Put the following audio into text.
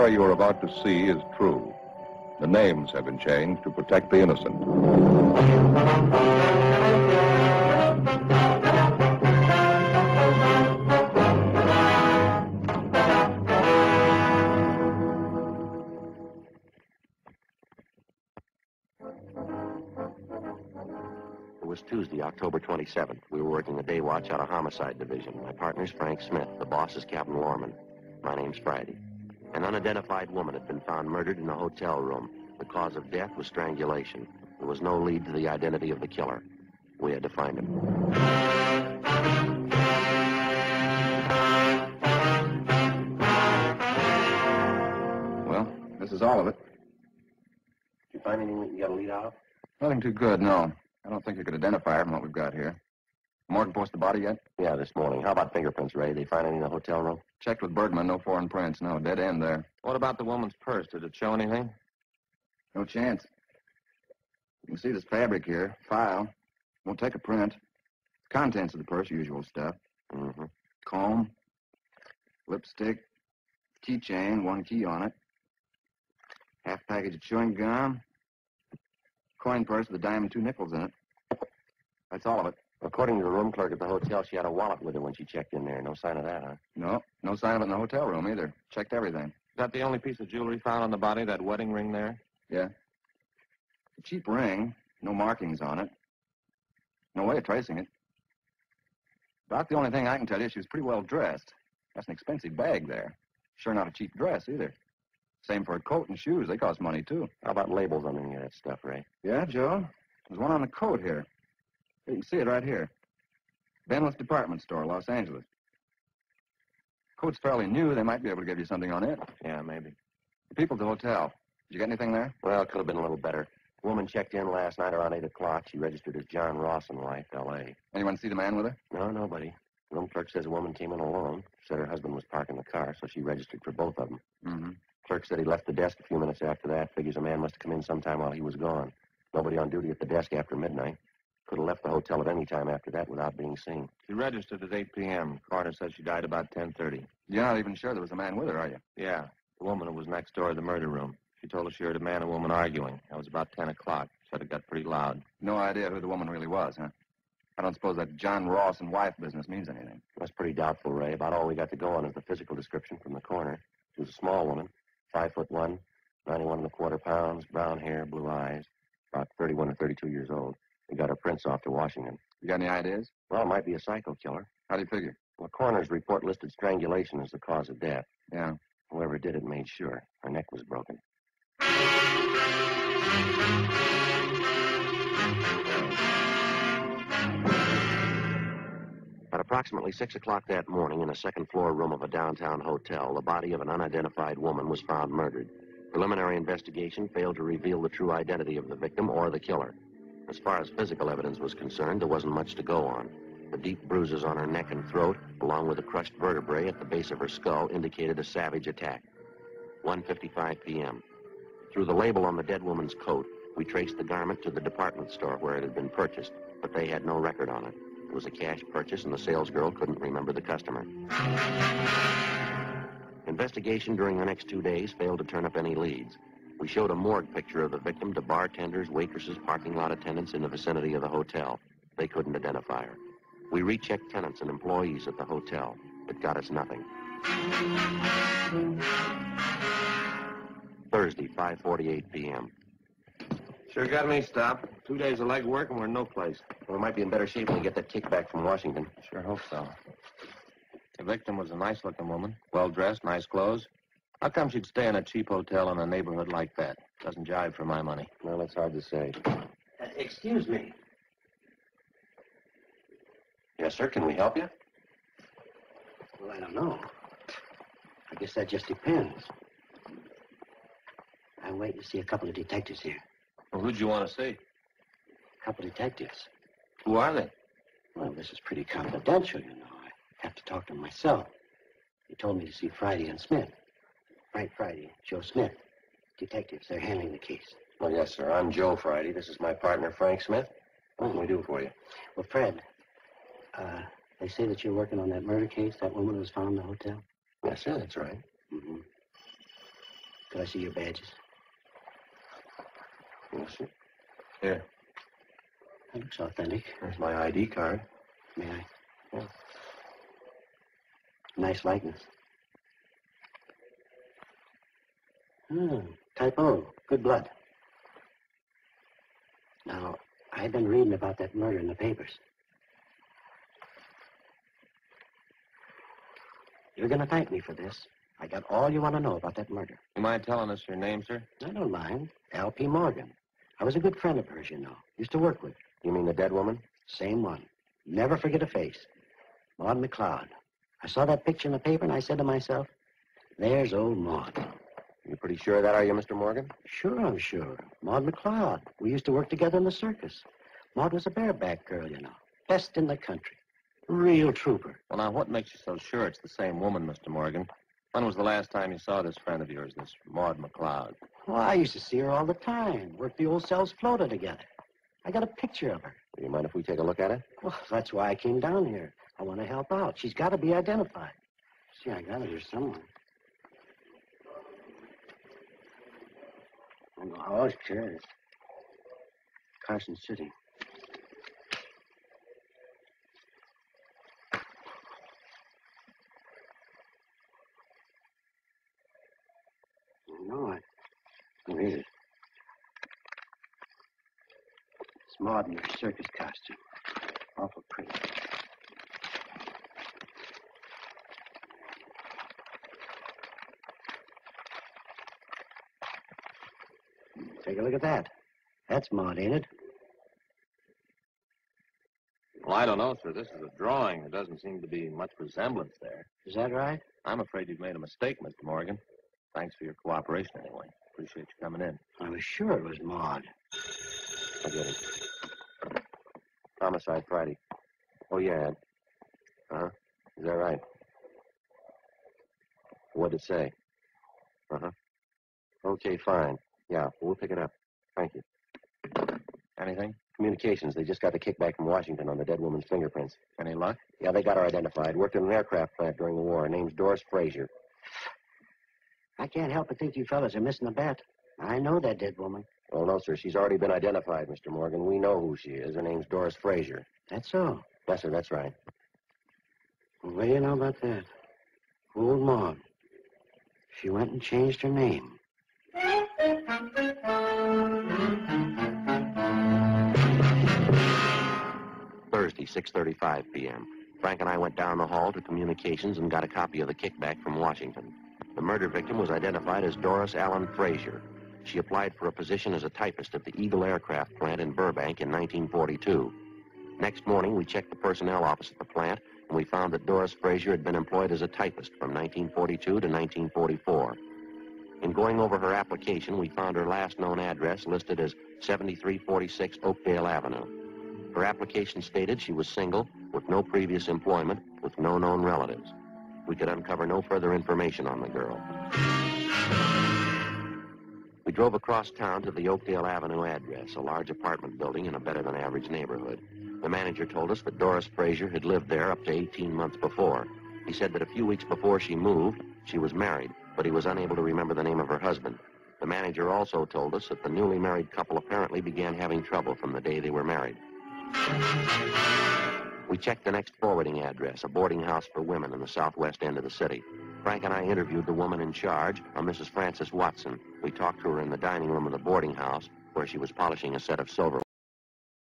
story you are about to see is true. The names have been changed to protect the innocent. It was Tuesday, October 27th. We were working the day watch out of Homicide Division. My partner's Frank Smith. The boss is Captain Lorman. My name's Friday. An unidentified woman had been found murdered in a hotel room. The cause of death was strangulation. There was no lead to the identity of the killer. We had to find him. Well, this is all of it. Did you find anything that you got a lead out of? Nothing too good, no. I don't think you could identify her from what we've got here. Morgan post the body yet? Yeah, this morning. How about fingerprints, Ray? They find any in the hotel room? Checked with Bergman, no foreign prints, no. Dead end there. What about the woman's purse? Did it show anything? No chance. You can see this fabric here, file. Won't take a print. Contents of the purse, usual stuff. Mm-hmm. Comb, lipstick, keychain, one key on it. Half package of chewing gum. Coin purse with a dime and 2 nickels in it. That's all of it. According to the room clerk at the hotel, she had a wallet with her when she checked in there. No sign of that, huh? No sign of it in the hotel room either. Checked everything. Is that the only piece of jewelry found on the body, that wedding ring there? Yeah. A cheap ring, no markings on it. No way of tracing it. About the only thing I can tell you, she was pretty well dressed. That's an expensive bag there. Sure not a cheap dress either. Same for a coat and shoes. They cost money, too. How about labels on any of that stuff, Ray? Yeah, Joe. There's one on the coat here. You can see it right here. Benwith Department Store, Los Angeles. Coat's fairly new. They might be able to give you something on it. Yeah, maybe. The people at the hotel. Did you get anything there? Well, it could have been a little better. The woman checked in last night around 8 o'clock. She registered as John Ross and wife, L.A. Anyone see the man with her? No, nobody. The room clerk says a woman came in alone. Said her husband was parking the car, so she registered for both of them. Mm-hmm. Clerk said he left the desk a few minutes after that. Figures a man must have come in sometime while he was gone. Nobody on duty at the desk after midnight. Could have left the hotel at any time after that without being seen. She registered at 8 p.m. Coroner said she died about 10:30. You're not even sure there was a man with her, are you? Yeah, the woman who was next door to the murder room. She told us she heard a man and woman arguing. That was about 10 o'clock. Said it got pretty loud. No idea who the woman really was, huh? I don't suppose that John Ross and wife business means anything. That's pretty doubtful, Ray. About all we got to go on is the physical description from the coroner. She was a small woman, 5'1", 91.25 pounds, brown hair, blue eyes, about 31 or 32 years old. We got her prints off to Washington. You got any ideas? Well, it might be a psycho killer. How do you figure? Well, the coroner's report listed strangulation as the cause of death. Yeah. Whoever did it made sure. Her neck was broken. At approximately 6 o'clock that morning, in a second-floor room of a downtown hotel, the body of an unidentified woman was found murdered. Preliminary investigation failed to reveal the true identity of the victim or the killer. As far as physical evidence was concerned, there wasn't much to go on. The deep bruises on her neck and throat, along with the crushed vertebrae at the base of her skull, indicated a savage attack. 1:55 p.m. Through the label on the dead woman's coat, we traced the garment to the department store where it had been purchased, but they had no record on it. It was a cash purchase, and the salesgirl couldn't remember the customer. Investigation during the next 2 days failed to turn up any leads. We showed a morgue picture of the victim to bartenders, waitresses, parking lot attendants in the vicinity of the hotel. They couldn't identify her. We rechecked tenants and employees at the hotel. It got us nothing. Thursday, 5:48 p.m. Sure got me stopped. 2 days of leg work and we're in no place. We might be in better shape when we get that kickback from Washington. Sure hope so. The victim was a nice-looking woman, well-dressed, nice clothes. How come she'd stay in a cheap hotel in a neighborhood like that? Doesn't jive for my money. Well, it's hard to say. Excuse me. Yes, sir. Can we help you? Well, I don't know. I guess that just depends. I'm waiting to see a couple of detectives here. Well, who'd you want to see? A couple of detectives. Who are they? Well, this is pretty confidential, you know. I have to talk to them myself. They told me to see Friday and Smith. Frank Friday, Joe Smith. Detectives, they're handling the case. Well, yes, sir. I'm Joe Friday. This is my partner, Frank Smith. What can we do for you? Well, Fred, they say that you're working on that murder case, that woman who was found in the hotel? Yes, sir, that's right. Mm-hmm. Could I see your badges? Yes, sir. Here. That looks authentic. There's my ID card. May I? Yeah. Nice likeness. Type O. Good blood. Now, I've been reading about that murder in the papers. You're going to thank me for this. I got all you want to know about that murder. You mind telling us your name, sir? I don't mind. L.P. Morgan. I was a good friend of hers, you know. Used to work with her. You mean the dead woman? Same one. Never forget a face. Maud McLeod. I saw that picture in the paper, and I said to myself, there's old Maud. You pretty sure of that, are you, Mr. Morgan? Sure, I'm sure. Maud McLeod. We used to work together in the circus. Maud was a bareback girl, you know. Best in the country. Real trooper. Well, now, what makes you so sure it's the same woman, Mr. Morgan? When was the last time you saw this friend of yours, this Maud McLeod? Well, I used to see her all the time. Worked the old cells floater together. I got a picture of her. Do you mind if we take a look at it? Well, that's why I came down here. I want to help out. She's got to be identified. See, I got it here somewhere. Oh, sure is. Carson City. No, I read it. It's Maud in her circus costume. Awful pretty. Take a look at that. That's Maud, ain't it? Well, I don't know, sir. This is a drawing. There doesn't seem to be much resemblance there. Is that right? I'm afraid you've made a mistake, Mr. Morgan. Thanks for your cooperation, anyway. Appreciate you coming in. I was sure it was Maud. I get it. Homicide Friday. Oh, yeah, Ed. Uh-huh. Is that right? What'd it say? Uh-huh. Okay, fine. Yeah, we'll pick it up. Thank you. Anything? Communications. They just got the kickback from Washington on the dead woman's fingerprints. Any luck? Yeah, they got her identified. Worked in an aircraft plant during the war. Her name's Doris Frazier. I can't help but think you fellas are missing a bet. I know that dead woman. Oh, no, sir. She's already been identified, Mr. Morgan. We know who she is. Her name's Doris Frazier. That's so. Yes, sir. That's right. Well, what do you know about that? Old Maud. She went and changed her name. Thursday, 6:35 p.m. Frank and I went down the hall to communications and got a copy of the kickback from Washington. The murder victim was identified as Doris Allen Frazier. She applied for a position as a typist at the Eagle Aircraft Plant in Burbank in 1942. Next morning, we checked the personnel office at the plant, and we found that Doris Frazier had been employed as a typist from 1942 to 1944. In going over her application, we found her last known address listed as 7346 Oakdale Avenue. Her application stated she was single, with no previous employment, with no known relatives. We could uncover no further information on the girl. We drove across town to the Oakdale Avenue address, a large apartment building in a better-than-average neighborhood. The manager told us that Doris Frazier had lived there up to 18 months before. He said that a few weeks before she moved, she was married, but he was unable to remember the name of her husband. The manager also told us that the newly married couple apparently began having trouble from the day they were married. We checked the next forwarding address, a boarding house for women in the southwest end of the city. Frank and I interviewed the woman in charge, a Mrs. Frances Watson. We talked to her in the dining room of the boarding house, where she was polishing a set of silver.